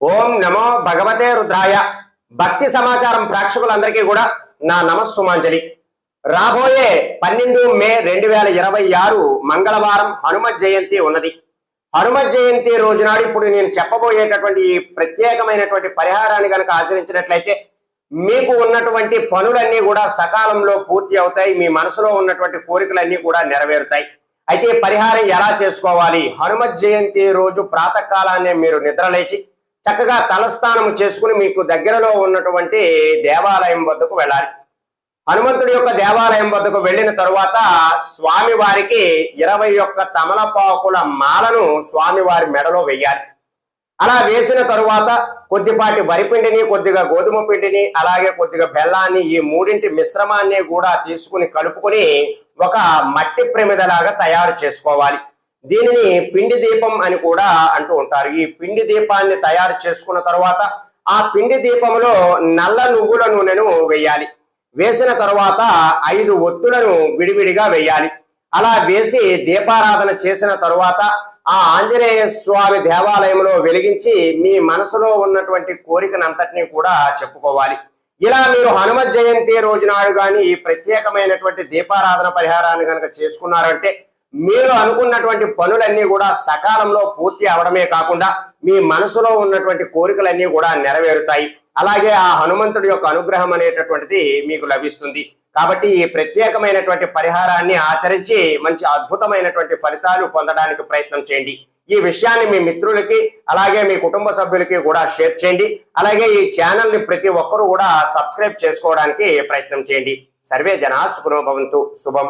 ఓం నమో భగవతే రుద్రాయ. భక్తి సమాచారం ప్రేక్షకులందరికీ కూడా నా నమస్సుమాంజలి. రాబోయే 12 మే 2026 మంగళవారం హనుమత్ జయంతి ఉన్నది. హనుమత్ జయంతి రోజు నాడు ఇప్పుడు నేను చెప్పబోయేటటువంటి ఈ ప్రత్యేకమైనటువంటి పరిహారాన్ని కనుక ఆచరించినట్లయితే మీకు ఉన్నటువంటి పనులన్నీ కూడా సకాలంలో పూర్తి అవుతాయి. మీ మనసులో ఉన్నటువంటి కోరికలన్నీ కూడా నెరవేరుతాయి. అయితే పరిహారం ఎలా చేసుకోవాలి? హనుమత్ జయంతి రోజు ప్రాతకాలాన్నే మీరు నిద్రలేచి చక్కగా తలస్నానం చేసుకుని మీకు దగ్గరలో ఉన్నటువంటి దేవాలయం వద్దకు వెళ్ళాలి. హనుమంతుడి యొక్క దేవాలయం వద్దకు వెళ్ళిన తరువాత స్వామి వారికి 21 తమలపాకుల మాలను స్వామివారి మెడలో వెయ్యాలి. అలా వేసిన తరువాత కొద్దిపాటి వరిపిండిని, కొద్దిగా గోధుమ పిండిని, అలాగే కొద్దిగా బెల్లాన్ని, ఈ మూడింటి మిశ్రమాన్ని కూడా తీసుకుని కలుపుకొని ఒక మట్టి ప్రమిదలాగా తయారు చేసుకోవాలి. దీనిని పిండి దీపం అని కూడా అంటూ ఉంటారు. ఈ పిండి దీపాన్ని తయారు చేసుకున్న తర్వాత ఆ పిండి దీపంలో నల్ల నువ్వుల నూనెను వేయాలి. వేసిన తరువాత 5 ఒత్తులను విడివిడిగా వేయాలి. అలా వేసి దీపారాధన చేసిన తరువాత ఆ ఆంజనేయ స్వామి దేవాలయంలో వెలిగించి మీ మనసులో ఉన్నటువంటి కోరికనంతటినీ కూడా చెప్పుకోవాలి. ఇలా మీరు హనుమత్ జయంతి రోజు నాడు కానీ ఈ ప్రత్యేకమైనటువంటి దీపారాధన పరిహారాన్ని కనుక చేసుకున్నారంటే మీరు అనుకున్నటువంటి పనులన్నీ కూడా సకాలంలో పూర్తి అవడమే కాకుండా మీ మనసులో ఉన్నటువంటి కోరికలన్నీ కూడా నెరవేరుతాయి. అలాగే ఆ హనుమంతుడి యొక్క అనుగ్రహం అనేటటువంటిది మీకు లభిస్తుంది. కాబట్టి ఈ ప్రత్యేకమైనటువంటి పరిహారాన్ని ఆచరించి మంచి అద్భుతమైనటువంటి ఫలితాలు పొందడానికి ప్రయత్నం చేయండి. ఈ విషయాన్ని మీ మిత్రులకి అలాగే మీ కుటుంబ సభ్యులకి కూడా షేర్ చేయండి. అలాగే ఈ ఛానల్ ని ప్రతి ఒక్కరూ కూడా సబ్స్క్రైబ్ చేసుకోవడానికి ప్రయత్నం చేయండి. సర్వే జనా సుఖినో భవంతు. శుభం.